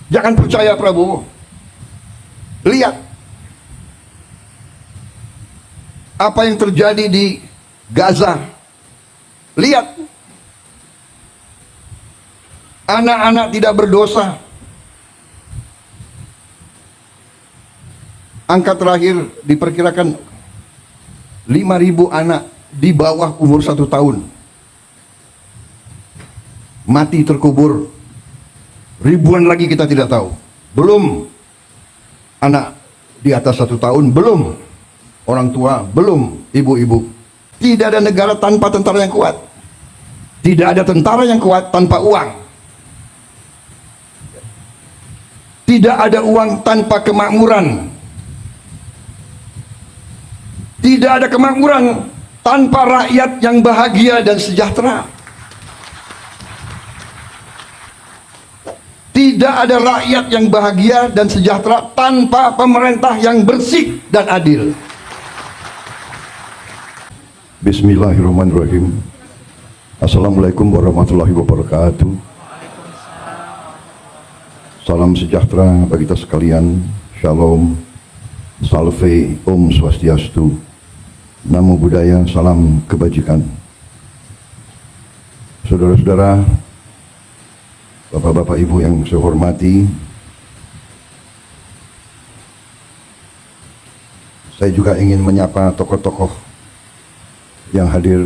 Jangan percaya Prabowo. Lihat apa yang terjadi di Gaza. Lihat anak-anak tidak berdosa. Angka terakhir diperkirakan 5.000 anak di bawah umur 1 tahun mati terkubur. Ribuan lagi kita tidak tahu. Belum anak di atas 1 tahun, belum orang tua, belum ibu-ibu. Tidak ada negara tanpa tentara yang kuat. Tidak ada tentara yang kuat tanpa uang. Tidak ada uang tanpa kemakmuran. Tidak ada kemakmuran tanpa rakyat yang bahagia dan sejahtera. Tidak ada rakyat yang bahagia dan sejahtera tanpa pemerintah yang bersih dan adil. Bismillahirrahmanirrahim. Assalamualaikum warahmatullahi wabarakatuh. Salam sejahtera bagi kita sekalian. Shalom, salve, om swastiastu. Namo Buddhaya, salam kebajikan. Saudara-saudara, bapak-bapak ibu yang saya hormati, saya juga ingin menyapa tokoh-tokoh yang hadir.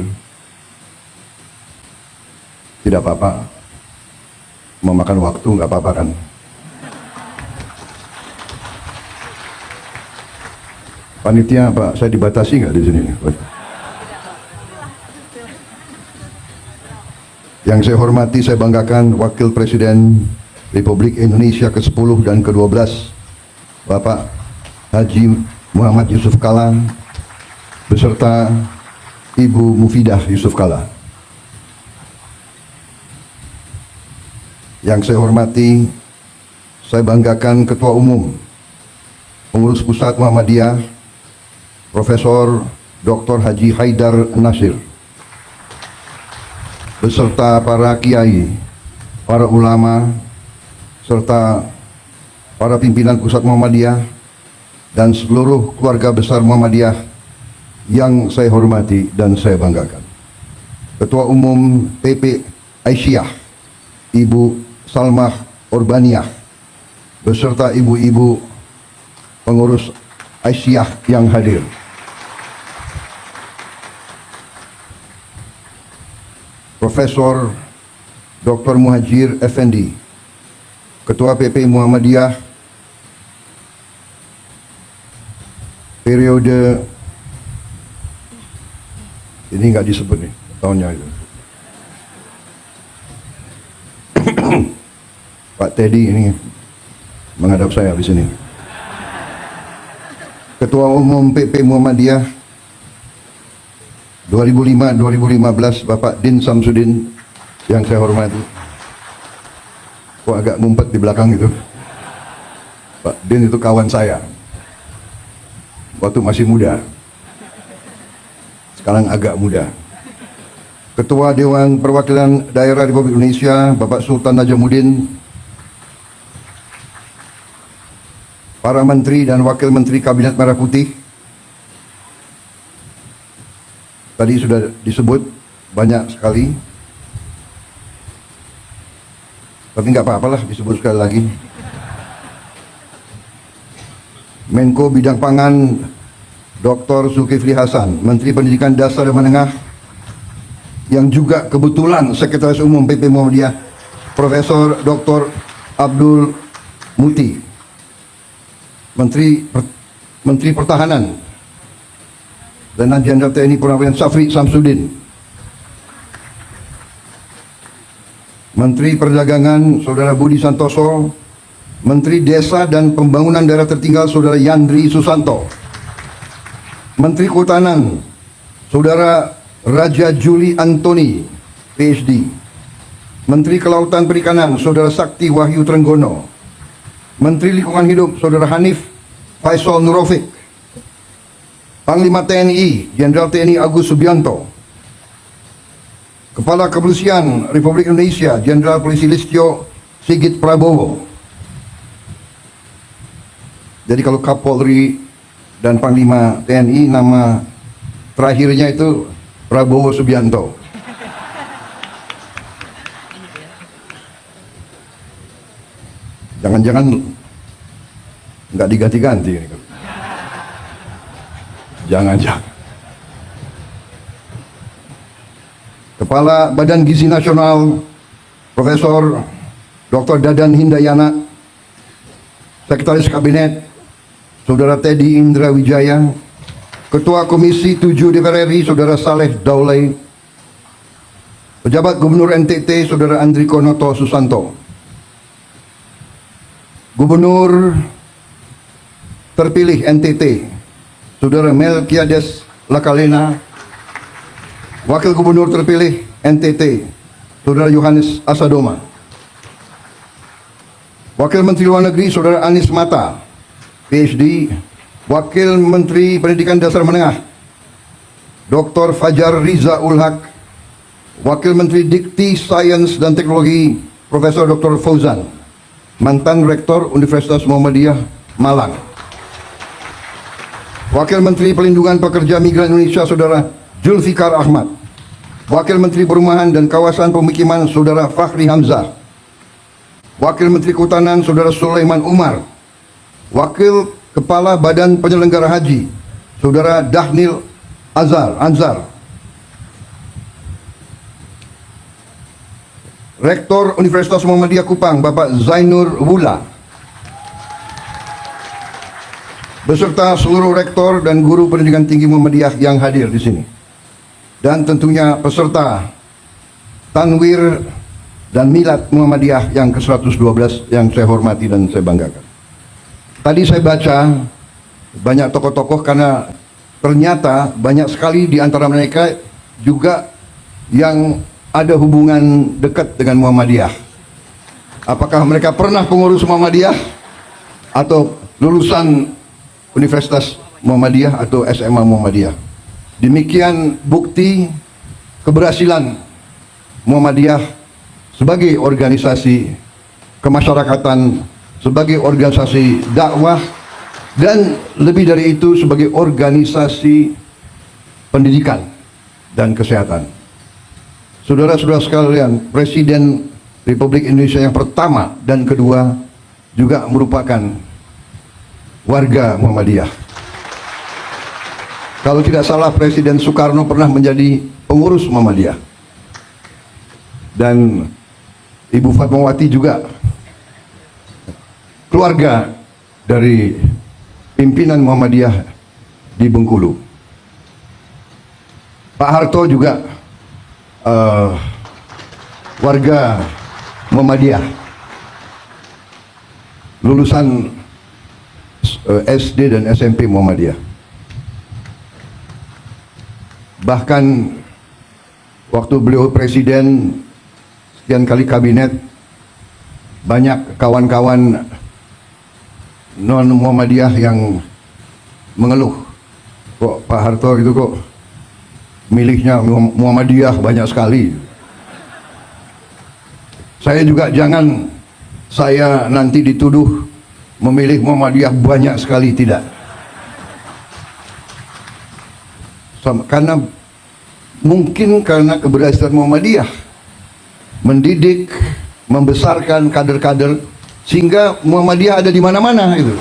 Tidak apa-apa, memakan waktu nggak apa-apa kan? Panitia Pak, saya dibatasi nggak di sini? Yang saya hormati, saya banggakan Wakil Presiden Republik Indonesia ke-10 dan ke-12, Bapak Haji Muhammad Yusuf Kalla, beserta Ibu Mufidah Yusuf Kalla. Yang saya hormati, saya banggakan Ketua Umum Pengurus Pusat Muhammadiyah, Profesor Dr. Haji Haidar Nasir, beserta para kiai, para ulama, serta para pimpinan Pusat Muhammadiyah dan seluruh keluarga besar Muhammadiyah yang saya hormati dan saya banggakan. Ketua Umum PP Aisyah, Ibu Salmah Urbaniyah, beserta ibu-ibu pengurus Aisyah yang hadir. Profesor Dr. Muhajir Effendi, Ketua PP Muhammadiyah periode ini nggak disebut nih tahunnya itu. Pak Teddy ini menghadap saya di sini. Ketua Umum PP Muhammadiyah 2005-2015 Bapak Din Samsudin yang saya hormati. Kok agak ngumpet di belakang itu? Pak Din itu kawan saya waktu masih muda, sekarang agak muda. Ketua Dewan Perwakilan Daerah Republik Indonesia Bapak Sultan Najamuddin, para menteri dan wakil menteri Kabinet Merah Putih. Tadi sudah disebut banyak sekali, tapi nggak apa-apalah disebut sekali lagi. Menko Bidang Pangan Dr. Zulkifli Hasan, Menteri Pendidikan Dasar dan Menengah, yang juga kebetulan Sekretaris Umum PP Muhammadiyah Profesor Dr. Abdul Muti, Menteri Pertahanan Letnan Jenderal TNI Purnawirawan Syafri Samsudin, Menteri Perdagangan Saudara Budi Santoso, Menteri Desa dan Pembangunan Daerah Tertinggal Saudara Yandri Susanto, Menteri Kehutanan Saudara Raja Juli Antoni PhD, Menteri Kelautan Perikanan Saudara Sakti Wahyu Trenggono, Menteri Lingkungan Hidup Saudara Hanif Faisal Nurofik, Panglima TNI Jenderal TNI Agus Subianto, Kepala Kepolisian Republik Indonesia Jenderal Polisi Listio Sigit Prabowo, Jadi kalau Kapolri dan Panglima TNI nama terakhirnya itu Prabowo Subianto. Jangan-jangan nggak diganti-ganti. Jangan-jangan. Kepala Badan Gizi Nasional Profesor Dr. Dadan Hindayana, Sekretaris Kabinet Saudara Teddy Indra Wijaya, Ketua Komisi 7 DPR RI Saudara Saleh Daulay, Pejabat Gubernur NTT Saudara Andri Konoto Susanto, Gubernur terpilih NTT Saudara Melkiades Lakalena, Wakil Gubernur terpilih NTT Saudara Yohanes Asadoma, Wakil Menteri Luar Negeri Saudara Anies Mata, PhD, Wakil Menteri Pendidikan Dasar Menengah Dr. Fajar Riza Ulhak, Wakil Menteri Dikti Sains dan Teknologi Profesor Dr. Fauzan, mantan Rektor Universitas Muhammadiyah Malang, Wakil Menteri Pelindungan Pekerja Migran Indonesia Saudara Zulfikar Ahmad, Wakil Menteri Perumahan dan Kawasan Pemukiman Saudara Fakhri Hamzah, Wakil Menteri Kehutanan Saudara Sulaiman Umar, Wakil Kepala Badan Penyelenggara Haji Saudara Dahnil Anzar, Rektor Universitas Muhammadiyah Kupang Bapak Zainur Wula, beserta seluruh rektor dan guru pendidikan tinggi Muhammadiyah yang hadir di sini. Dan tentunya peserta Tanwir dan Milad Muhammadiyah yang ke-112 yang saya hormati dan saya banggakan. Tadi saya baca banyak tokoh-tokoh karena ternyata banyak sekali di antara mereka juga yang ada hubungan dekat dengan Muhammadiyah. Apakah mereka pernah pengurus Muhammadiyah atau lulusan Universitas Muhammadiyah atau SMA Muhammadiyah? Demikian bukti keberhasilan Muhammadiyah sebagai organisasi kemasyarakatan, sebagai organisasi dakwah, dan lebih dari itu sebagai organisasi pendidikan dan kesehatan. Saudara-saudara sekalian, Presiden Republik Indonesia yang pertama dan kedua juga merupakan warga Muhammadiyah. Kalau tidak salah, Presiden Soekarno pernah menjadi pengurus Muhammadiyah. Dan Ibu Fatmawati juga keluarga dari pimpinan Muhammadiyah di Bengkulu. Pak Harto juga warga Muhammadiyah, lulusan SD dan SMP Muhammadiyah. Bahkan waktu beliau presiden, sekian kali kabinet, banyak kawan-kawan non Muhammadiyah yang mengeluh, kok Pak Harto itu kok milihnya Muhammadiyah banyak sekali. Saya juga jangan saya nanti dituduh memilih Muhammadiyah banyak sekali, tidak. Karena mungkin karena keberhasilan Muhammadiyah mendidik, membesarkan kader-kader sehingga Muhammadiyah ada di mana-mana itu.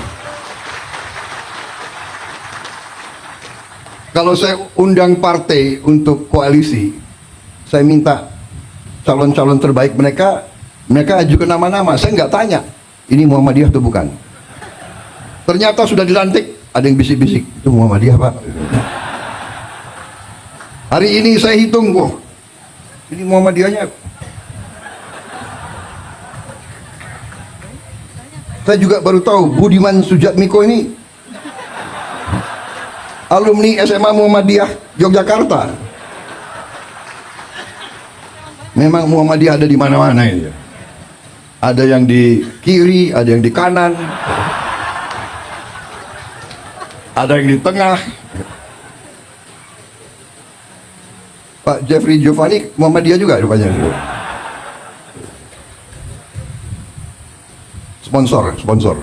Kalau saya undang partai untuk koalisi, saya minta calon-calon terbaik mereka ajukan nama-nama. Saya nggak tanya ini Muhammadiyah atau bukan. Ternyata sudah dilantik, ada yang bisik-bisik, itu Muhammadiyah Pak. Hari ini saya hitung, kok ini Muhammadiyahnya. Saya juga baru tahu Budiman Sujatmiko ini alumni SMA Muhammadiyah Yogyakarta. Memang Muhammadiyah ada di mana-mana ini. Ada yang di kiri, ada yang di kanan, ada yang di tengah. Pak Jeffrey Giovanni Muhammadiyah juga rupanya. Sponsor.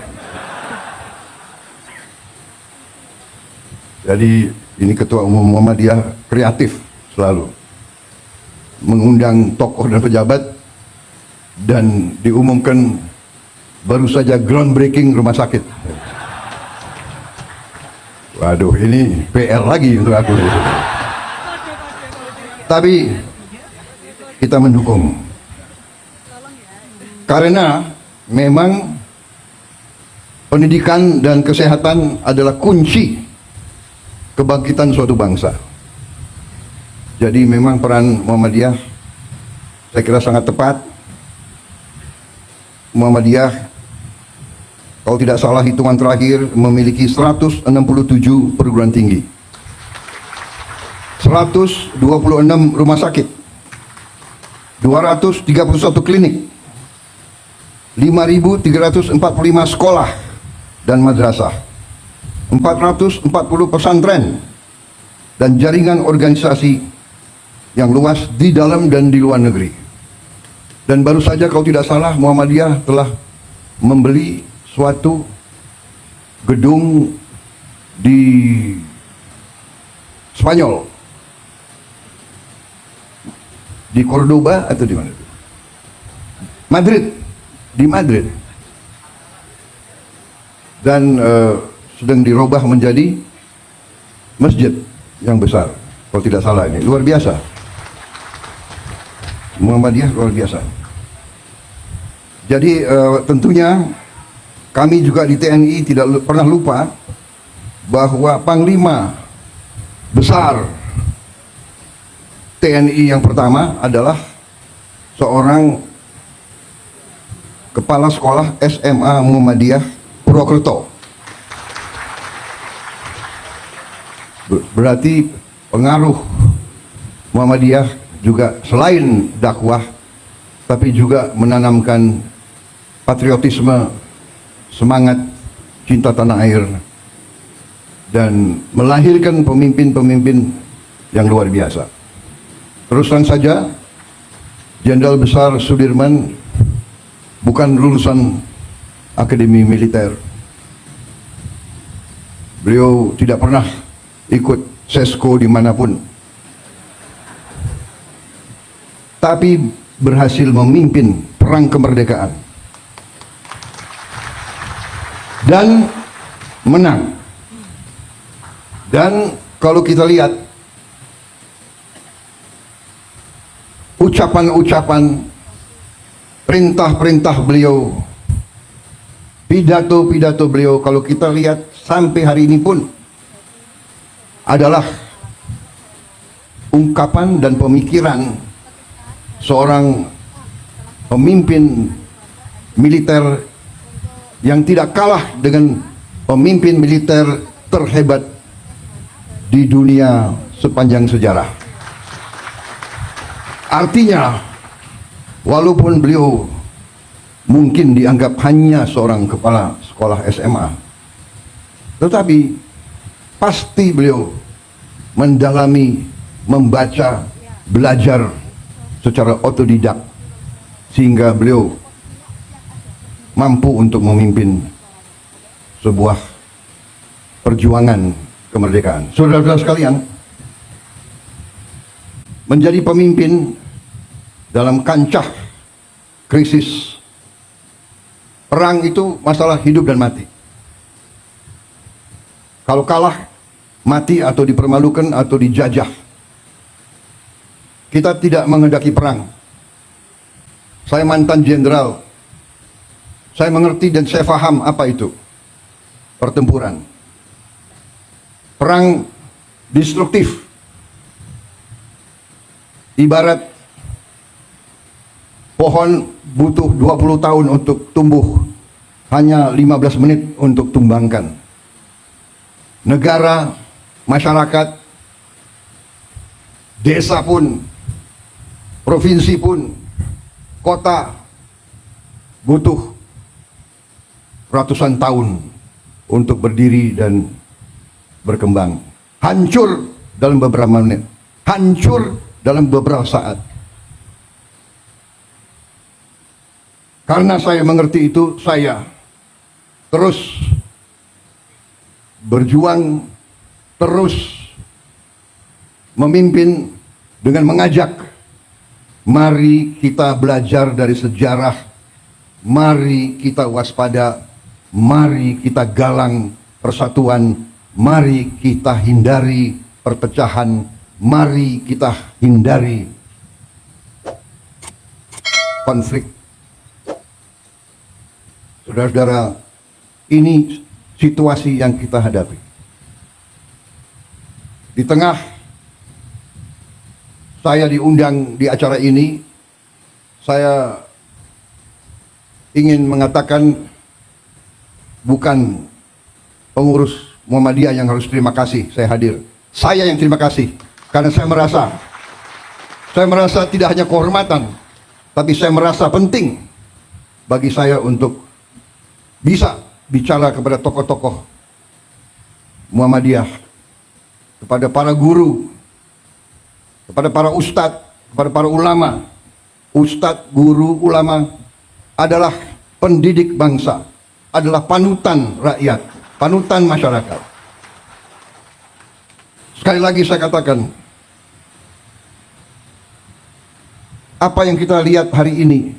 Jadi ini Ketua Umum Muhammadiyah kreatif selalu mengundang tokoh dan pejabat, dan diumumkan baru saja groundbreaking rumah sakit. Waduh, ini PR lagi untuk aku. Tapi kita mendukung karena memang pendidikan dan kesehatan adalah kunci kebangkitan suatu bangsa. Jadi memang peran Muhammadiyah saya kira sangat tepat. Muhammadiyah, kalau tidak salah hitungan terakhir, memiliki 167 perguruan tinggi, 126 rumah sakit, 231 klinik, 5.345 sekolah dan madrasah, 440 pesantren, dan jaringan organisasi yang luas di dalam dan di luar negeri. Dan baru saja kalau tidak salah Muhammadiyah telah membeli suatu gedung di Spanyol, di Cordoba atau di mana? Madrid, di Madrid, dan sedang dirubah menjadi masjid yang besar kalau tidak salah. Ini luar biasa, Muhammadiyah luar biasa. Jadi tentunya kami juga di TNI tidak pernah lupa bahwa Panglima Besar TNI yang pertama adalah seorang kepala sekolah SMA Muhammadiyah Purwokerto. Berarti pengaruh Muhammadiyah juga selain dakwah, tapi juga menanamkan patriotisme, semangat cinta tanah air, dan melahirkan pemimpin-pemimpin yang luar biasa. Terus terang saja, Jenderal Besar Sudirman bukan lulusan akademi militer. Beliau tidak pernah ikut sesko dimanapun, tapi berhasil memimpin perang kemerdekaan dan menang. Dan kalau kita lihat ucapan-ucapan, perintah-perintah beliau, pidato-pidato beliau, kalau kita lihat sampai hari ini pun adalah ungkapan dan pemikiran seorang pemimpin militer yang tidak kalah dengan pemimpin militer terhebat di dunia sepanjang sejarah. Artinya, walaupun beliau mungkin dianggap hanya seorang kepala sekolah SMA, tetapi pasti beliau mendalami, membaca, belajar secara otodidak, sehingga beliau mampu untuk memimpin sebuah perjuangan kemerdekaan. Saudara-saudara sekalian, menjadi pemimpin dalam kancah krisis perang itu masalah hidup dan mati. Kalau kalah, mati atau dipermalukan atau dijajah. Kita tidak menghendaki perang. Saya mantan jenderal. Saya mengerti dan saya paham apa itu pertempuran. Perang destruktif. Ibarat pohon butuh 20 tahun untuk tumbuh, hanya 15 menit untuk tumbangkan. Negara, masyarakat, desa pun, provinsi pun, kota butuh ratusan tahun untuk berdiri dan berkembang. Hancur dalam beberapa menit, hancur dalam beberapa saat. Karena saya mengerti itu, saya terus berjuang terus memimpin dengan mengajak, mari kita belajar dari sejarah, mari kita waspada, mari kita galang persatuan, mari kita hindari perpecahan, mari kita hindari konflik. Saudara-saudara, ini situasi yang kita hadapi. Di tengah saya diundang di acara ini, saya ingin mengatakan bukan pengurus Muhammadiyah yang harus terima kasih saya hadir. Saya yang terima kasih karena saya merasa tidak hanya kehormatan, tapi saya merasa penting bagi saya untuk bisa bicara kepada tokoh-tokoh Muhammadiyah, kepada para guru, kepada para ustadz, kepada para ulama. Ustadz, guru, ulama adalah pendidik bangsa, adalah panutan rakyat, panutan masyarakat. Sekali lagi saya katakan, apa yang kita lihat hari ini,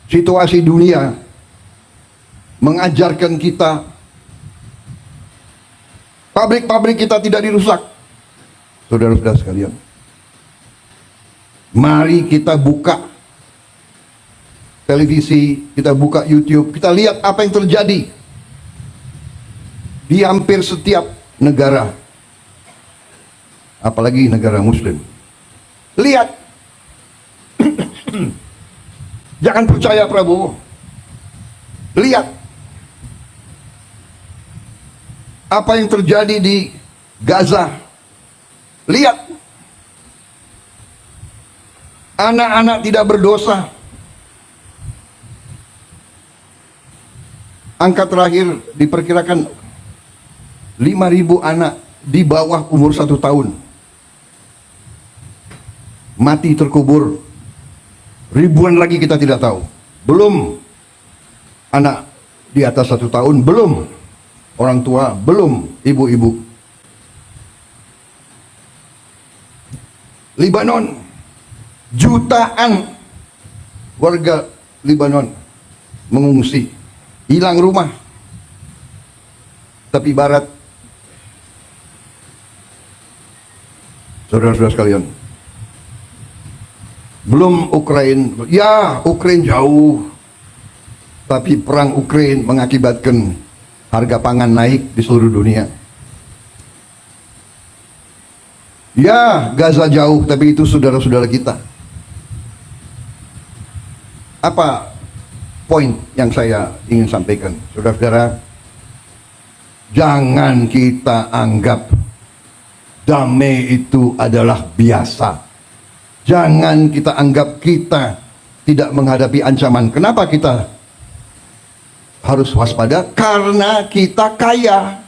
situasi dunia mengajarkan kita, pabrik-pabrik kita tidak dirusak. Saudara-saudara sekalian, mari kita buka televisi, kita buka YouTube, kita lihat apa yang terjadi di hampir setiap negara, apalagi negara Muslim. Lihat, jangan percaya Prabowo. Lihat apa yang terjadi di Gaza. Lihat, anak-anak tidak berdosa. Angka terakhir diperkirakan 5.000 anak di bawah umur 1 tahun mati terkubur. Ribuan lagi kita tidak tahu. Belum anak di atas 1 tahun, belum orang tua, belum ibu-ibu. Libanon, jutaan warga Libanon mengungsi, hilang rumah. Tapi Barat, saudara-saudara sekalian, belum Ukraina. Ya, Ukraina jauh, tapi perang Ukraina mengakibatkan harga pangan naik di seluruh dunia. Ya, Gaza jauh, tapi itu saudara-saudara kita. Apa poin yang saya ingin sampaikan, saudara-saudara? Jangan kita anggap damai itu adalah biasa. Jangan kita anggap kita tidak menghadapi ancaman. Kenapa kita harus waspada? Karena kita kaya.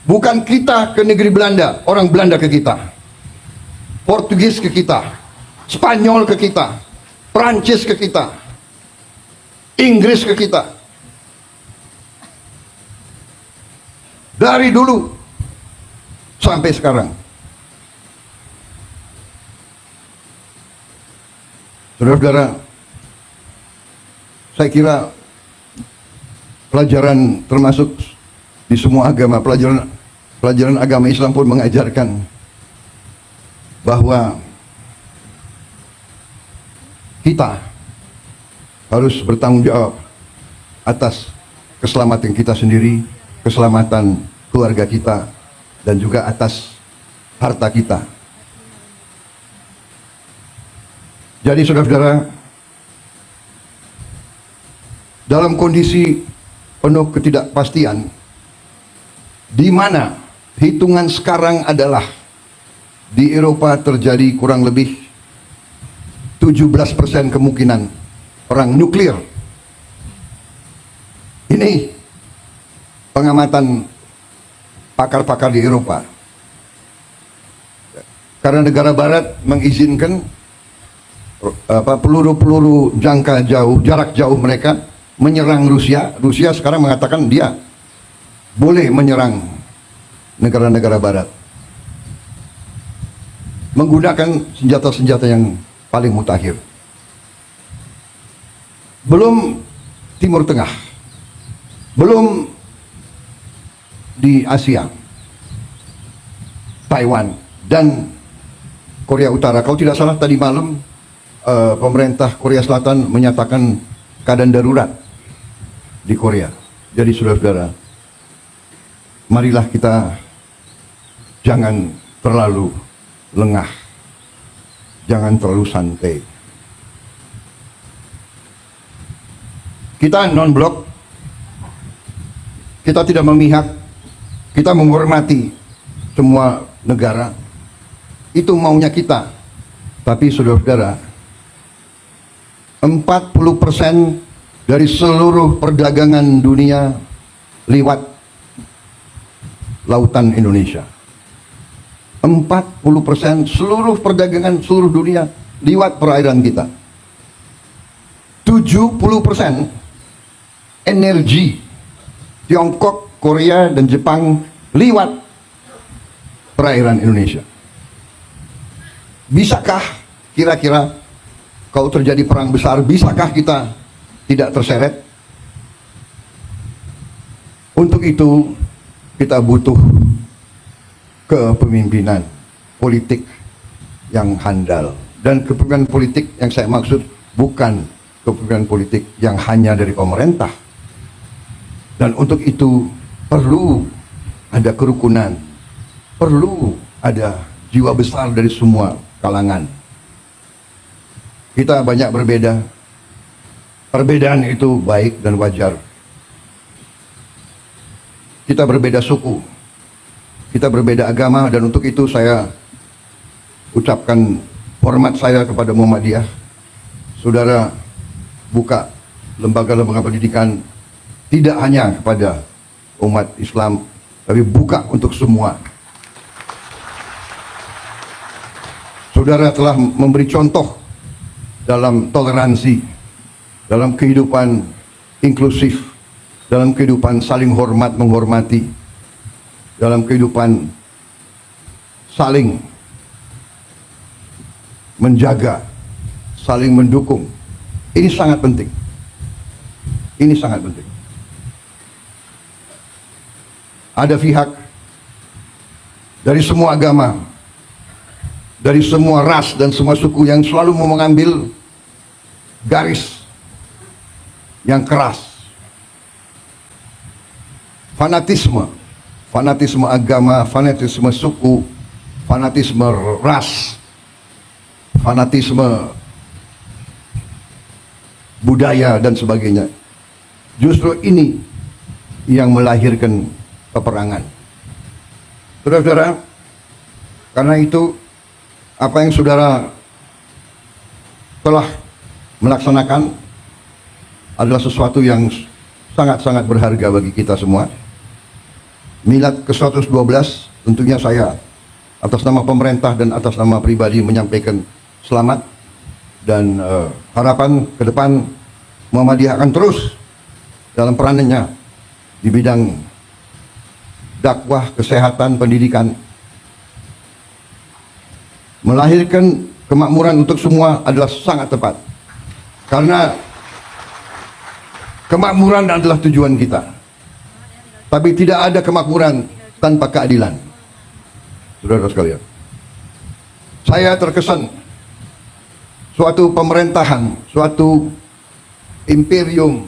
Bukan kita ke negeri Belanda, orang Belanda ke kita, Portugis ke kita, Spanyol ke kita, Prancis ke kita, Inggris ke kita. Dari dulu sampai sekarang. Saudara-saudara, saya kira pelajaran termasuk di semua agama, pelajaran agama Islam pun mengajarkan bahwa kita harus bertanggung jawab atas keselamatan kita sendiri, keselamatan keluarga kita, dan juga atas harta kita. Jadi saudara-saudara, dalam kondisi penuh ketidakpastian, di mana hitungan sekarang adalah di Eropa terjadi kurang lebih 17% kemungkinan perang nuklir. Ini pengamatan pakar-pakar di Eropa. Karena negara barat mengizinkan peluru-peluru jangka jauh, jarak jauh mereka menyerang Rusia. Rusia sekarang mengatakan dia boleh menyerang negara-negara barat menggunakan senjata-senjata yang paling mutakhir. Belum Timur Tengah, belum di Asia, Taiwan dan Korea Utara. Kalau tidak salah tadi malam pemerintah Korea Selatan menyatakan keadaan darurat di Korea. Jadi saudara-saudara, marilah kita jangan terlalu lengah, jangan terlalu santai. Kita non-blok, kita tidak memihak, kita menghormati semua negara. Itu maunya kita. Tapi saudara-saudara, 40% dari seluruh perdagangan dunia lewat lautan Indonesia. 40% seluruh perdagangan seluruh dunia lewat perairan kita. 70% energi Tiongkok, Korea, dan Jepang lewat perairan Indonesia. Bisakah kira-kira kalau terjadi perang besar, bisakah kita tidak terseret? Untuk itu kita butuh kepemimpinan politik yang handal. Dan kepemimpinan politik yang saya maksud bukan kepemimpinan politik yang hanya dari pemerintah. Dan untuk itu perlu ada kerukunan, perlu ada jiwa besar dari semua kalangan. Kita banyak berbeda. Perbedaan itu baik dan wajar. Kita berbeda suku, kita berbeda agama, dan untuk itu saya ucapkan hormat saya kepada Muhammadiyah. Saudara buka lembaga-lembaga pendidikan tidak hanya kepada umat Islam, tapi buka untuk semua. Saudara telah memberi contoh dalam toleransi, dalam kehidupan inklusif, dalam kehidupan saling hormat menghormati, dalam kehidupan saling menjaga, saling mendukung. Ini sangat penting. Ini sangat penting. Ada pihak dari semua agama, dari semua ras dan semua suku yang selalu mau mengambil garis yang keras. Fanatisme agama, fanatisme suku, fanatisme ras, fanatisme budaya dan sebagainya. Justru ini yang melahirkan peperangan. Saudara-saudara, karena itu apa yang saudara telah melaksanakan adalah sesuatu yang sangat-sangat berharga bagi kita semua. Milad ke-112 tentunya saya atas nama pemerintah dan atas nama pribadi menyampaikan selamat dan harapan ke depan Muhammadiyah akan terus dalam peranannya di bidang dakwah, kesehatan, pendidikan. Melahirkan kemakmuran untuk semua adalah sangat tepat. Karena kemakmuran adalah tujuan kita. Tapi tidak ada kemakmuran tanpa keadilan. Saudara sekalian, saya terkesan suatu pemerintahan, suatu imperium,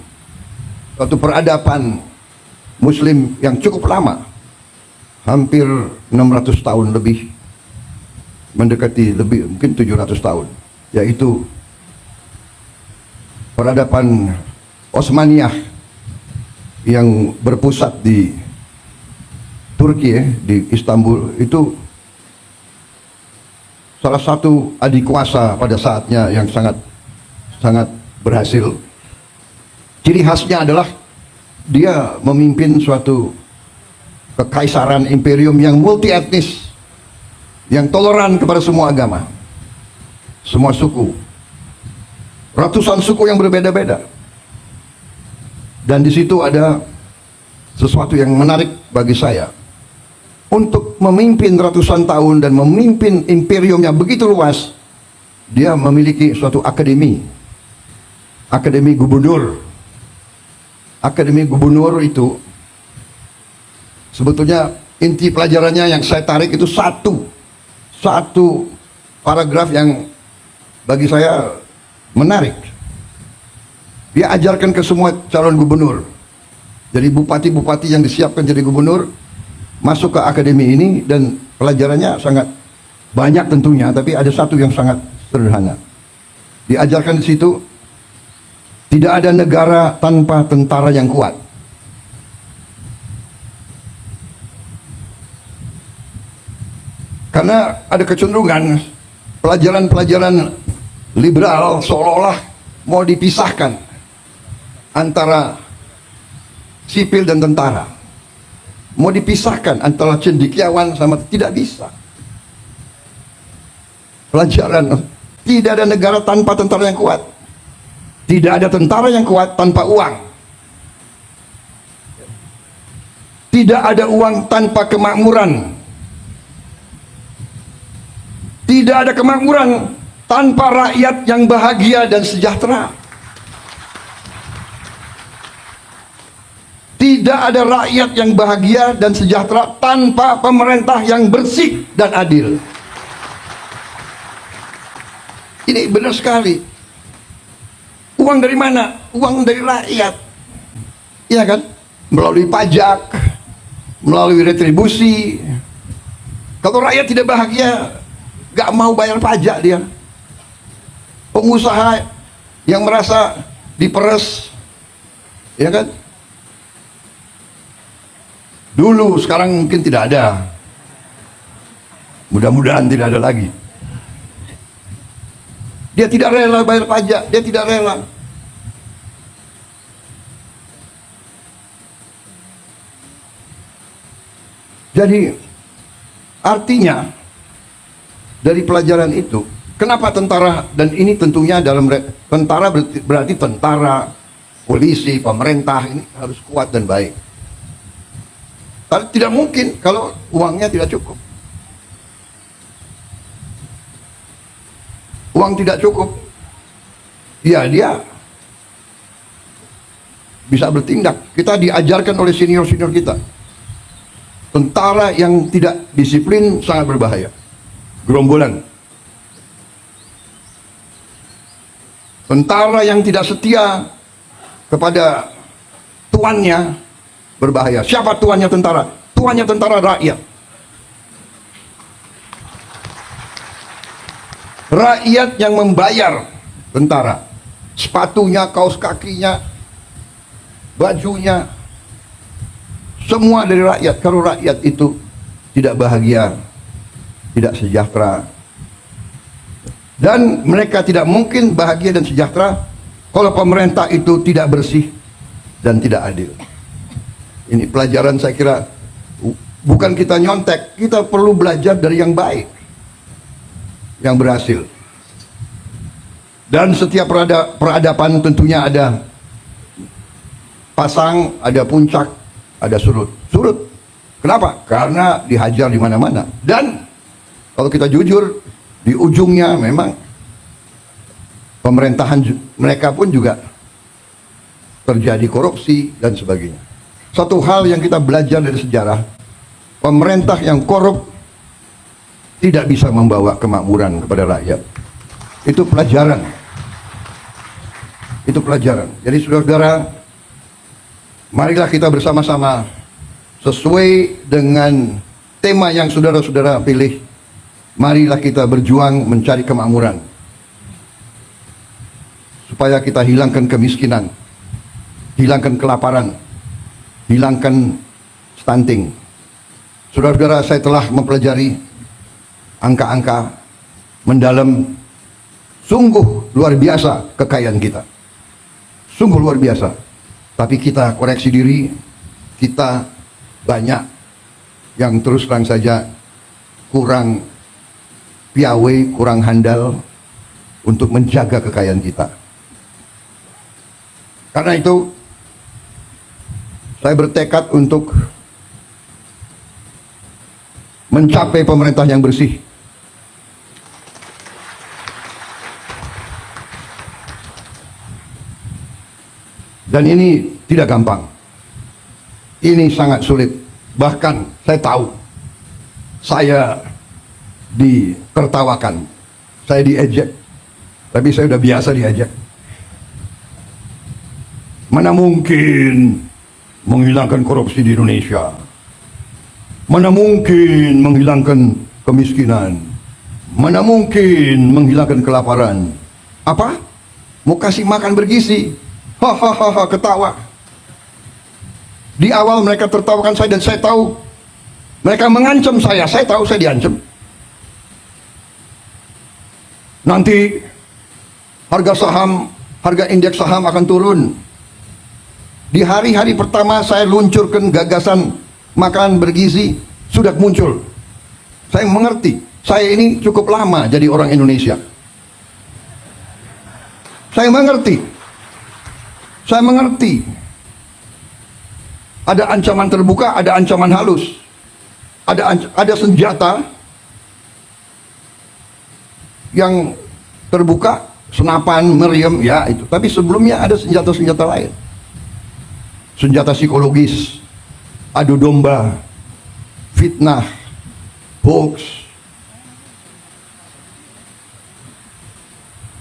suatu peradaban Muslim yang cukup lama, hampir 600 tahun lebih, mendekati lebih mungkin 700 tahun, yaitu peradaban Osmaniyah yang berpusat di Turki, di Istanbul. Itu salah satu adik kuasa pada saatnya yang sangat berhasil. Ciri khasnya adalah dia memimpin suatu kekaisaran imperium yang multi etnis, yang toleran kepada semua agama, semua suku, ratusan suku yang berbeda-beda. Dan di situ ada sesuatu yang menarik bagi saya. Untuk memimpin ratusan tahun dan memimpin imperium yang begitu luas, dia memiliki suatu akademi. Akademi gubernur. Akademi gubernur itu sebetulnya inti pelajarannya yang saya tarik itu satu paragraf yang bagi saya menarik. Dia ajarkan ke semua calon gubernur. Jadi bupati-bupati yang disiapkan jadi gubernur masuk ke akademi ini, dan pelajarannya sangat banyak tentunya, tapi ada satu yang sangat sederhana. Diajarkan di situ, tidak ada negara tanpa tentara yang kuat. Karena ada kecenderungan pelajaran-pelajaran liberal seolah-olah mau dipisahkan antara sipil dan tentara. Mau dipisahkan antara cendekiawan sama, tidak bisa. Pelajaran, tidak ada negara tanpa tentara yang kuat. Tidak ada tentara yang kuat tanpa uang. Tidak ada uang tanpa kemakmuran. Tidak ada kemakmuran tanpa rakyat yang bahagia dan sejahtera. Tidak ada rakyat yang bahagia dan sejahtera tanpa pemerintah yang bersih dan adil. Ini benar sekali. Uang dari mana? Uang dari rakyat. Iya kan? Melalui pajak, melalui retribusi. Kalau rakyat tidak bahagia, gak mau bayar pajak dia. Pengusaha yang merasa diperes, ya kan? Dulu, sekarang mungkin tidak ada. Mudah-mudahan tidak ada lagi. Dia tidak rela bayar pajak, dia tidak rela. Jadi artinya dari pelajaran itu, kenapa tentara, dan ini tentunya dalam tentara berarti tentara, polisi, pemerintah ini harus kuat dan baik. Tapi tidak mungkin kalau uangnya tidak cukup. Uang tidak cukup, ya dia bisa bertindak. Kita diajarkan oleh senior-senior kita, tentara yang tidak disiplin sangat berbahaya. Gerombolan. Tentara yang tidak setia kepada tuannya berbahaya. Siapa tuannya tentara? Tuannya tentara rakyat. Rakyat yang membayar tentara. Sepatunya, kaos kakinya, bajunya, semua dari rakyat. Kalau rakyat itu tidak bahagia, tidak sejahtera, dan mereka tidak mungkin bahagia dan sejahtera kalau pemerintah itu tidak bersih dan tidak adil. Ini pelajaran saya kira, bukan kita nyontek, kita perlu belajar dari yang baik, yang berhasil. Dan setiap peradaban tentunya ada pasang, ada puncak, ada surut. Surut. Kenapa? Karena dihajar di mana-mana. Dan kalau kita jujur, di ujungnya memang pemerintahan mereka pun juga terjadi korupsi dan sebagainya. Satu hal yang kita belajar dari sejarah, pemerintah yang korup tidak bisa membawa kemakmuran kepada rakyat. Itu pelajaran. Itu pelajaran. Jadi saudara-saudara, marilah kita bersama-sama sesuai dengan tema yang saudara-saudara pilih. Marilah kita berjuang mencari kemakmuran, supaya kita hilangkan kemiskinan, hilangkan kelaparan, hilangkan stunting. Saudara-saudara, saya telah mempelajari angka-angka mendalam. Sungguh luar biasa kekayaan kita, sungguh luar biasa. Tapi kita koreksi diri, kita banyak yang terus terang saja kurang piawai, kurang handal untuk menjaga kekayaan kita. Karena itu saya bertekad untuk mencapai pemerintah yang bersih. Dan ini tidak gampang. Ini sangat sulit. Bahkan saya tahu, saya ditertawakan, saya diejek. Tapi saya sudah biasa diejek. Mana mungkin menghilangkan korupsi di Indonesia? Mana mungkin menghilangkan kemiskinan? Mana mungkin menghilangkan kelaparan? Apa? Mau kasih makan bergizi? Hahaha, ketawa. Di awal mereka tertawakan saya dan saya tahu mereka mengancam saya tahu saya diancam. Nanti harga saham, harga indeks saham akan turun. Di hari-hari pertama saya luncurkan gagasan makanan bergizi, sudah muncul. Saya mengerti, saya ini cukup lama jadi orang Indonesia. Saya mengerti. Ada ancaman terbuka, ada ancaman halus. Ada senjata yang terbuka, senapan, meriam, ya itu. Tapi sebelumnya ada senjata-senjata lain. Senjata psikologis, adu domba, fitnah, hoax.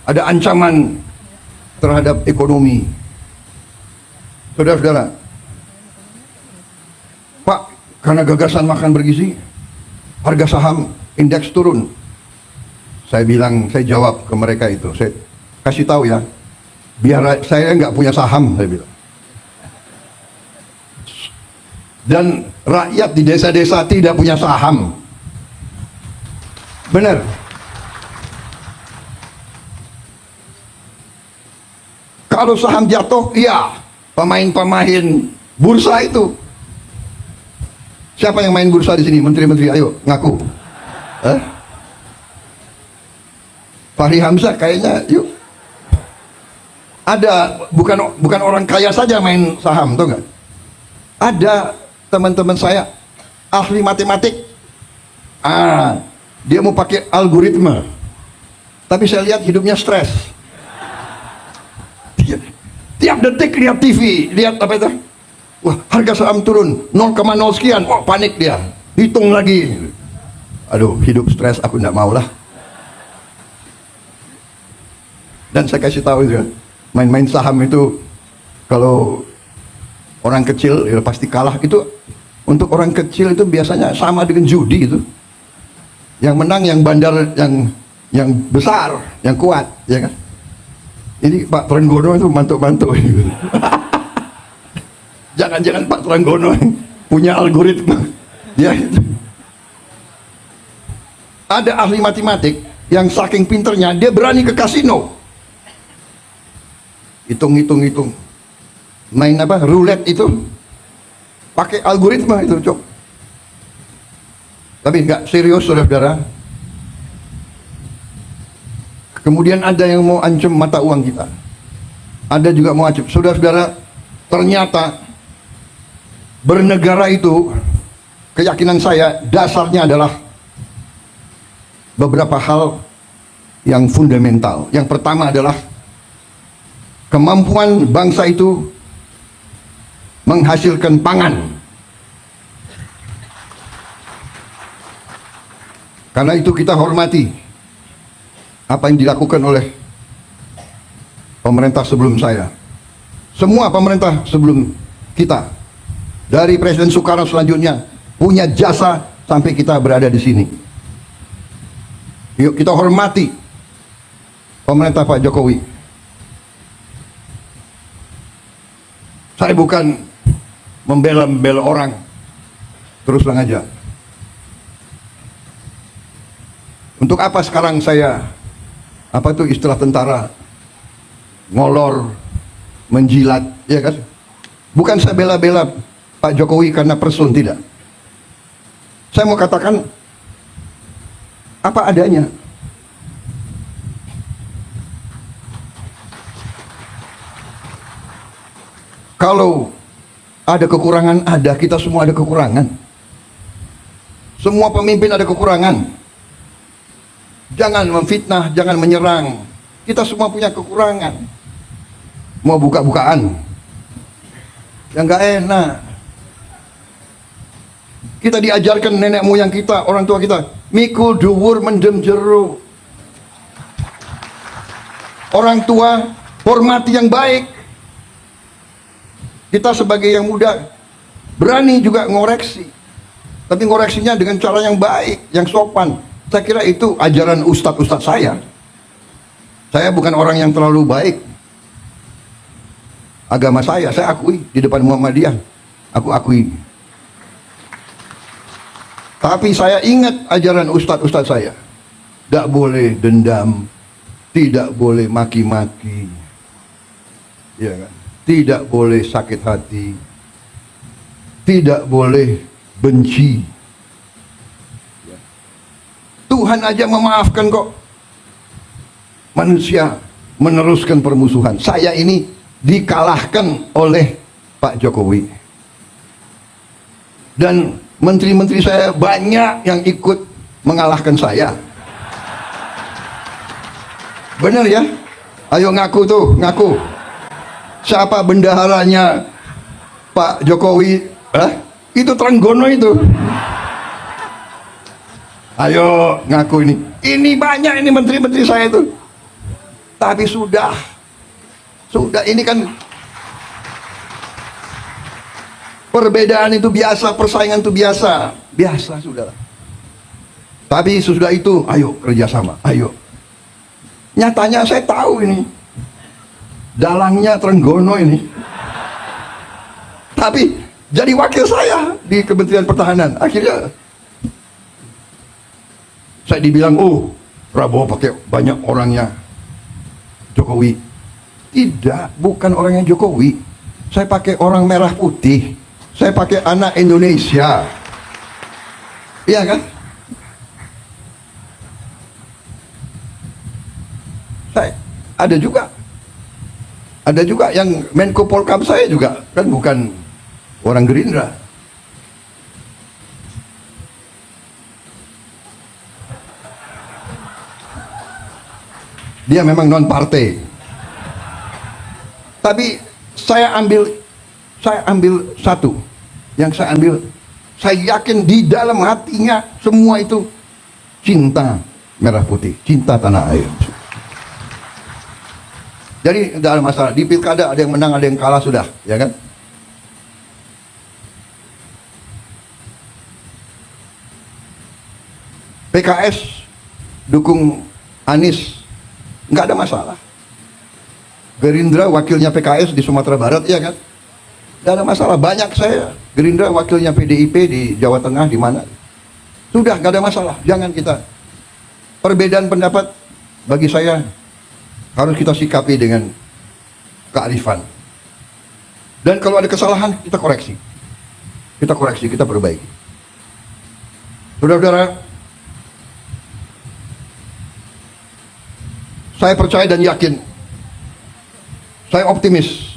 Ada ancaman terhadap ekonomi. Saudara-saudara, Pak, karena gagasan makan bergizi, harga saham indeks turun. Saya jawab ke mereka itu, saya kasih tahu ya, biar saya nggak punya saham, saya bilang. Dan rakyat di desa-desa tidak punya saham. Benar. Kalau saham jatuh, iya, pemain-pemain bursa itu. Siapa yang main bursa di sini? Menteri-menteri, ayo ngaku. Fahri Hamzah kayaknya, yuk. Ada, bukan orang kaya saja main saham, tau nggak? Ada teman-teman saya ahli matematik. Dia mau pakai algoritma, tapi saya lihat hidupnya stres. Tiap detik lihat TV, lihat apa itu? Wah, harga saham turun 0,0 sekian. Wah, panik dia. Hitung lagi. Aduh, hidup stres, aku nggak mau lah. Dan saya kasih tahu juga, main-main saham itu kalau orang kecil ya pasti kalah. Itu untuk orang kecil itu biasanya sama dengan judi itu. Yang menang yang bandar, yang besar, yang kuat, ya kan? Ini Pak Trenggono itu mantuk-mantuk. Jangan-jangan Pak Trenggono punya algoritma. Ya itu. Ada ahli matematik yang saking pinternya dia berani ke kasino. Hitung. Main apa? Roulette itu. Pakai algoritma itu, Cok. Tapi enggak serius, saudara-saudara. Kemudian ada yang mau ancam mata uang kita. Ada juga mau ancam. Saudara-saudara, ternyata bernegara itu, keyakinan saya, dasarnya adalah beberapa hal yang fundamental. Yang pertama adalah kemampuan bangsa itu menghasilkan pangan. Karena itu kita hormati apa yang dilakukan oleh pemerintah sebelum saya. Semua pemerintah sebelum kita, dari Presiden Soekarno selanjutnya, punya jasa sampai kita berada di sini. Yuk kita hormati pemerintah Pak Jokowi. Saya bukan membela orang, terus terang aja. Untuk apa sekarang saya, apa itu istilah tentara, ngolor, menjilat, ya kan? Bukan saya bela-bela Pak Jokowi karena person, tidak. Saya mau katakan apa adanya. Kalau Ada kekurangan, ada. Kita semua ada kekurangan. Semua pemimpin ada kekurangan. Jangan memfitnah, jangan menyerang. Kita semua punya kekurangan. Mau buka-bukaan, yang gak enak. Kita diajarkan nenek moyang kita, orang tua kita, mikul dhuwur mendem jero. Orang tua hormati yang baik. Kita sebagai yang muda berani juga ngoreksi, tapi ngoreksinya dengan cara yang baik, yang sopan. Saya kira itu ajaran ustadz-ustadz saya. Saya bukan orang yang terlalu baik. Agama saya akui di depan Muhammadiyah, aku akui. Tapi saya ingat ajaran ustadz-ustadz saya. Tidak boleh dendam, tidak boleh maki-maki, ya kan? Tidak boleh sakit hati, tidak boleh benci. Tuhan aja memaafkan kok. Manusia meneruskan permusuhan. Saya ini dikalahkan oleh Pak Jokowi. Dan menteri-menteri saya banyak yang ikut mengalahkan saya. Benar ya? Ayo ngaku tuh, ngaku. Siapa bendaharanya Pak Jokowi? Itu Trenggono itu. Ayo ngaku ini. Ini banyak ini menteri-menteri saya itu. Tapi sudah ini kan perbedaan itu biasa, persaingan itu biasa sudah. Tapi sudah itu, ayo kerjasama, ayo. Nyatanya saya tahu ini, dalangnya Trenggono ini. Tapi jadi wakil saya di Kementerian Pertahanan. Akhirnya saya dibilang, oh Prabowo pakai banyak orangnya Jokowi. Tidak, bukan orangnya Jokowi. Saya pakai orang merah putih. Saya pakai anak Indonesia. Iya kan? Ada juga yang Menko Polkam saya juga kan bukan orang Gerindra. Dia memang non partai. Tapi saya ambil satu. Yang saya ambil, saya yakin di dalam hatinya semua itu cinta merah putih, cinta tanah air. Jadi tidak ada masalah. Di pilkada ada yang menang, ada yang kalah, sudah, ya kan? PKS dukung Anies, nggak ada masalah. Gerindra wakilnya PKS di Sumatera Barat, ya kan? Nggak ada masalah. Banyak saya Gerindra wakilnya PDIP di Jawa Tengah, di mana? Sudah, nggak ada masalah. Jangan kita perbedaan pendapat, bagi saya harus kita sikapi dengan kearifan. Dan kalau ada kesalahan, kita koreksi. Kita perbaiki. Saudara-saudara, saya percaya dan yakin, saya optimis,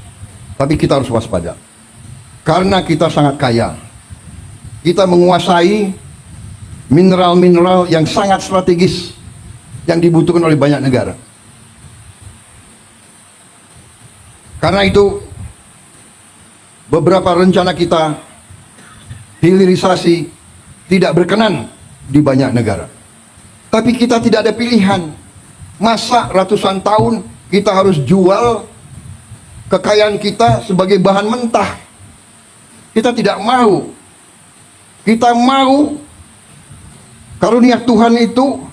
tapi kita harus waspada. Karena kita sangat kaya. Kita menguasai mineral-mineral yang sangat strategis yang dibutuhkan oleh banyak negara. Karena itu, beberapa rencana kita hilirisasi tidak berkenan di banyak negara. Tapi kita tidak ada pilihan. Masa ratusan tahun kita harus jual kekayaan kita sebagai bahan mentah? Kita tidak mau. Kita mau karunia Tuhan itu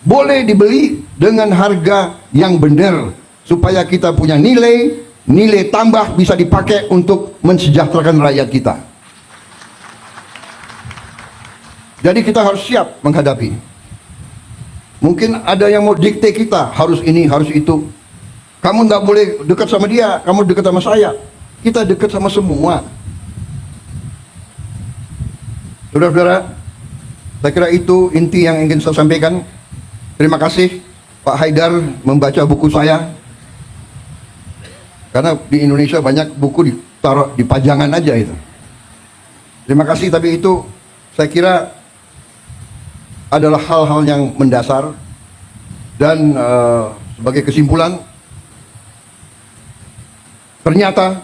boleh dibeli dengan harga yang benar, supaya kita punya nilai tambah bisa dipakai untuk mensejahterakan rakyat kita. Jadi kita harus siap menghadapi. Mungkin ada yang mau dikte kita, harus ini, harus itu. Kamu nggak boleh dekat sama dia, kamu dekat sama saya. Kita dekat sama semua. Saudara-saudara, saya kira itu inti yang ingin saya sampaikan. Terima kasih Pak Haidar membaca buku saya. Karena di Indonesia banyak buku taruh di pajangan aja itu. Terima kasih, tapi itu saya kira adalah hal-hal yang mendasar. Dan sebagai kesimpulan, ternyata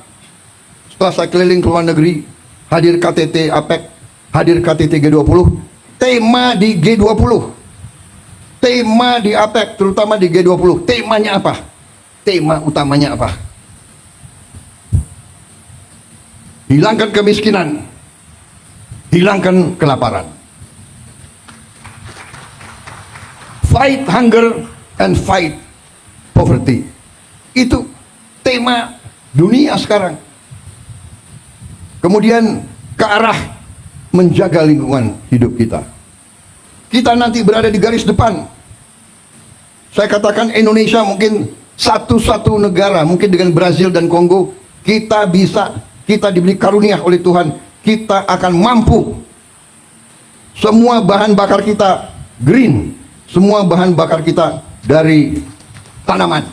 setelah saya keliling ke luar negeri, hadir KTT APEC, hadir KTT G20, tema di G20, tema di APEC, terutama di G20, temanya apa? Tema utamanya apa? Hilangkan kemiskinan, hilangkan kelaparan. Fight hunger and fight poverty. Itu tema dunia sekarang. Kemudian ke arah menjaga lingkungan hidup kita. Kita nanti berada di garis depan. Saya katakan Indonesia mungkin satu-satu negara, mungkin dengan Brazil dan Kongo, kita diberi karunia oleh Tuhan, kita akan mampu. Semua bahan bakar kita green, semua bahan bakar kita dari tanaman.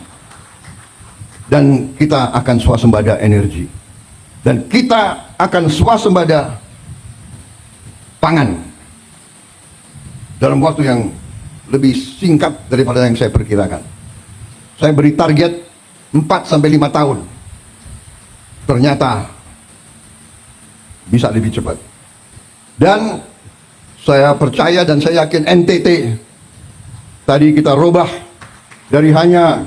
Dan kita akan swasembada energi. Dan kita akan swasembada pangan dalam waktu yang lebih singkat daripada yang saya perkirakan. Saya beri target 4-5 tahun. Ternyata bisa lebih cepat. Dan saya percaya dan saya yakin NTT tadi kita robah dari hanya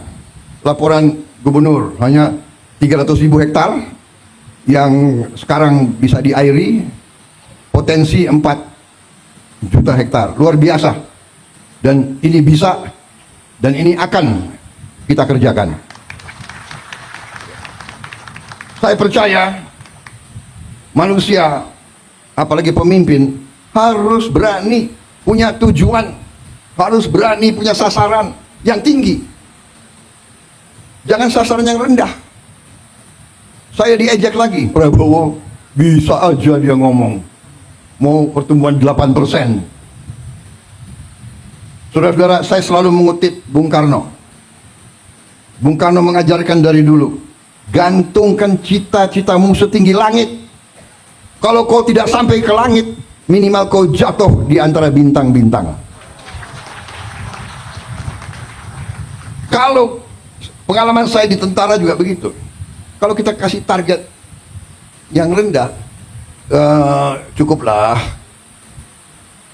laporan gubernur hanya 300.000 hektar yang sekarang bisa diairi, potensi 4 juta hektar, luar biasa. Dan ini bisa, dan ini akan kita kerjakan. Saya percaya manusia, apalagi pemimpin, harus berani punya tujuan, harus berani punya sasaran yang tinggi. Jangan sasaran yang rendah. Saya diejek lagi, Prabowo bisa aja dia ngomong mau pertumbuhan 8%. Saudara-saudara, saya selalu mengutip Bung Karno. Bung Karno mengajarkan dari dulu, gantungkan cita-citamu setinggi langit. Kalau kau tidak sampai ke langit, minimal kau jatuh di antara bintang-bintang. Kalau pengalaman saya di tentara juga begitu. Kalau kita kasih target yang rendah, cukuplah,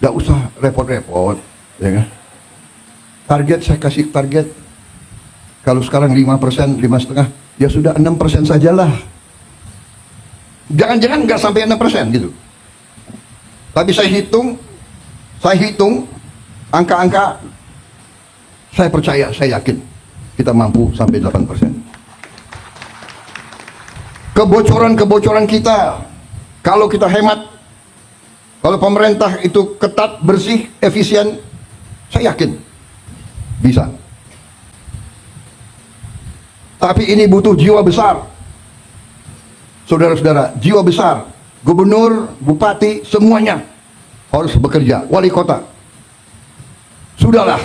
gak usah repot-repot, ya kan? Target, saya kasih target, kalau sekarang 5%, 5,5%, ya sudah 6% sajalah. Jangan-jangan gak sampai 6% gitu. Tapi saya hitung angka-angka, saya percaya, saya yakin kita mampu sampai 8%. Kebocoran-kebocoran kita, kalau kita hemat, kalau pemerintah itu ketat, bersih, efisien, saya yakin bisa. Tapi ini butuh jiwa besar. Saudara-saudara, jiwa besar. Gubernur, bupati, semuanya harus bekerja. Wali kota. Sudahlah.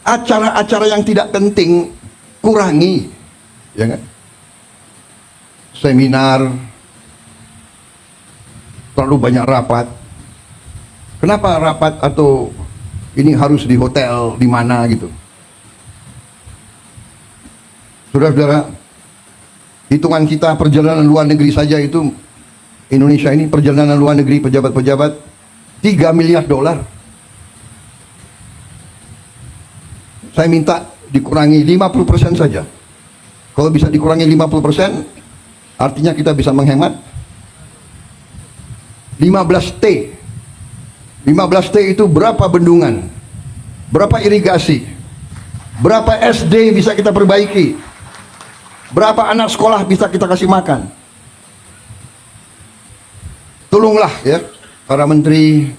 Acara-acara yang tidak penting kurangi. Ya kan? Seminar, terlalu banyak rapat. Kenapa rapat atau ini harus di hotel di mana gitu? Saudara-saudara, hitungan kita perjalanan luar negeri saja itu, Indonesia ini perjalanan luar negeri pejabat-pejabat $3 miliar. Saya minta dikurangi 50% saja. Kalau bisa dikurangi 50%, artinya kita bisa menghemat 15T. 15T itu berapa bendungan, berapa irigasi, berapa SD bisa kita perbaiki, berapa anak sekolah bisa kita kasih makan. Tolonglah ya para menteri,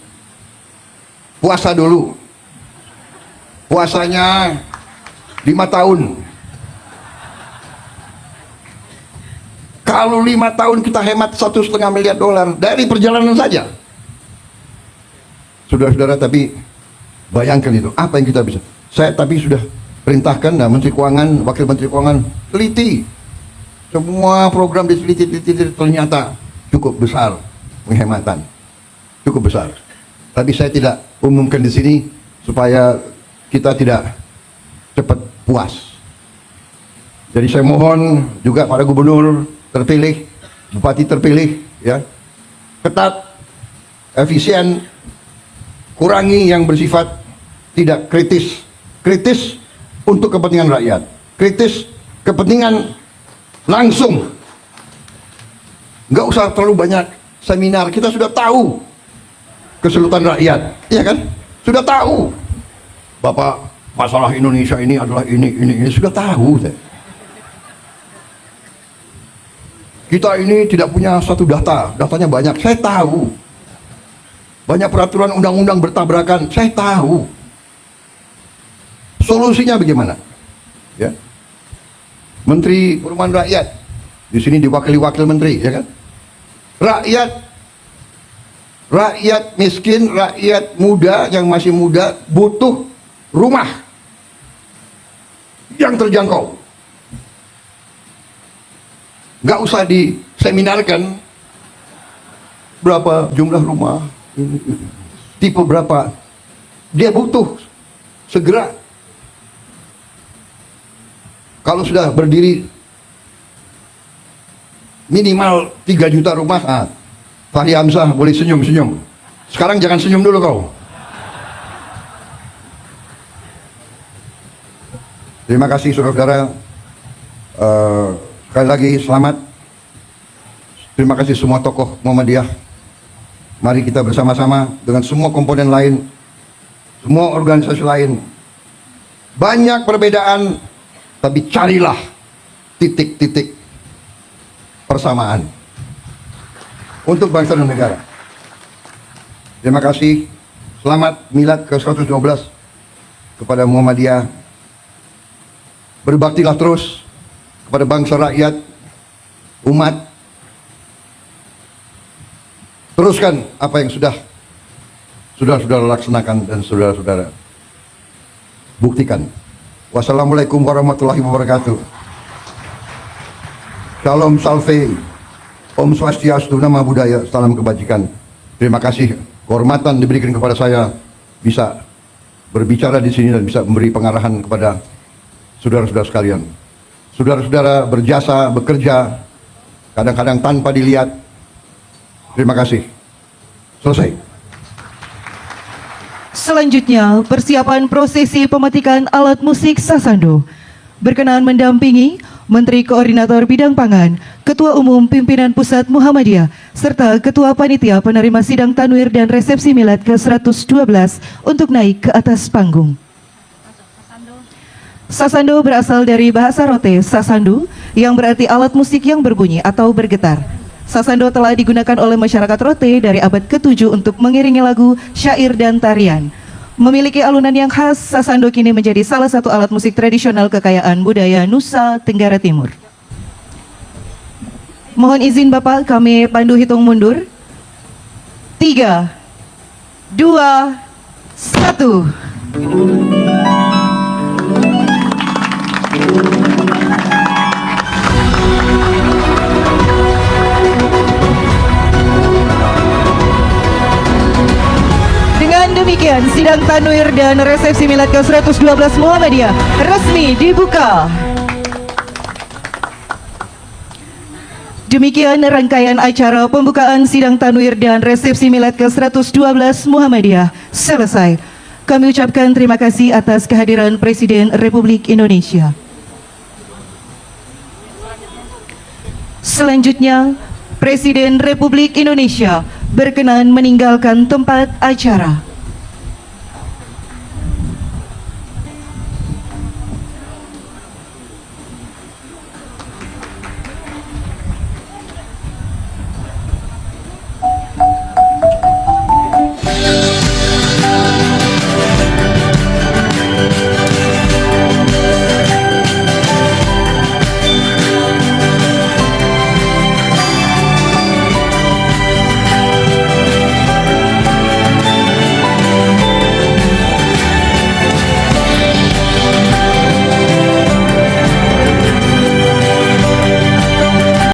puasa dulu. Puasanya 5 tahun. Kalau 5 tahun kita hemat $1,5 miliar dari perjalanan saja. Saudara-saudara, tapi bayangkan itu, apa yang kita bisa. Saya tapi sudah perintahkan Menteri Keuangan, Wakil Menteri Keuangan, teliti. Semua program diteliti ternyata cukup besar penghematan. Cukup besar. Tapi saya tidak umumkan di sini supaya kita tidak cepat puas. Jadi saya mohon juga para gubernur terpilih, bupati terpilih, ya, ketat, efisien, kurangi yang bersifat tidak kritis. Kritis untuk kepentingan rakyat. Kritis kepentingan langsung. Nggak usah terlalu banyak seminar. Kita sudah tahu kesulitan rakyat, iya kan? Sudah tahu. Bapak, masalah Indonesia ini adalah ini sudah tahu. Kita ini tidak punya satu datanya banyak. Saya tahu. Banyak peraturan undang-undang bertabrakan. Saya tahu. Solusinya bagaimana? Ya. Menteri Perumahan Rakyat, di sini diwakili wakil menteri, ya kan? Rakyat miskin, rakyat muda yang masih muda butuh rumah yang terjangkau. Nggak usah diseminarkan berapa jumlah rumah, tipe berapa. Dia butuh segera. Kalau sudah berdiri minimal 3 juta rumah, Fahri Hamzah boleh senyum-senyum. Sekarang jangan senyum dulu kau. Terima kasih saudara-saudara. Sekali lagi selamat. Terima kasih semua tokoh Muhammadiyah. Mari kita bersama-sama dengan semua komponen lain, semua organisasi lain. Banyak perbedaan, tapi carilah titik-titik persamaan untuk bangsa dan negara. Terima kasih. Selamat Milad ke-112 kepada Muhammadiyah. Berbaktilah terus kepada bangsa, rakyat, umat. Teruskan apa yang sudah saudara laksanakan dan saudara-saudara buktikan. Wassalamualaikum warahmatullahi wabarakatuh. Shalom Salve, Om Swastiastu, Nama Budaya, salam kebajikan. Terima kasih kehormatan diberikan kepada saya bisa berbicara di sini dan bisa memberi pengarahan kepada saudara-saudara sekalian. Saudara-saudara berjasa, bekerja, kadang-kadang tanpa dilihat. Terima kasih. Selesai. Selanjutnya, persiapan prosesi pemetikan alat musik Sasando. Berkenan mendampingi Menteri Koordinator Bidang Pangan, Ketua Umum Pimpinan Pusat Muhammadiyah, serta Ketua Panitia Penerima Sidang Tanwir dan Resepsi Milad ke-112 untuk naik ke atas panggung. Sasando berasal dari bahasa Rote, sasandu, yang berarti alat musik yang berbunyi atau bergetar. Sasando telah digunakan oleh masyarakat Rote dari abad ke-7 untuk mengiringi lagu, syair, dan tarian. Memiliki alunan yang khas, sasando kini menjadi salah satu alat musik tradisional kekayaan budaya Nusa Tenggara Timur. Mohon izin Bapak, kami pandu hitung mundur. 3, 2, 1. Demikian sidang tanwir dan resepsi milad ke-112 Muhammadiyah resmi dibuka. Demikian rangkaian acara pembukaan sidang tanwir dan resepsi milad ke-112 Muhammadiyah selesai. Kami ucapkan terima kasih atas kehadiran Presiden Republik Indonesia. Selanjutnya, Presiden Republik Indonesia berkenan meninggalkan tempat acara.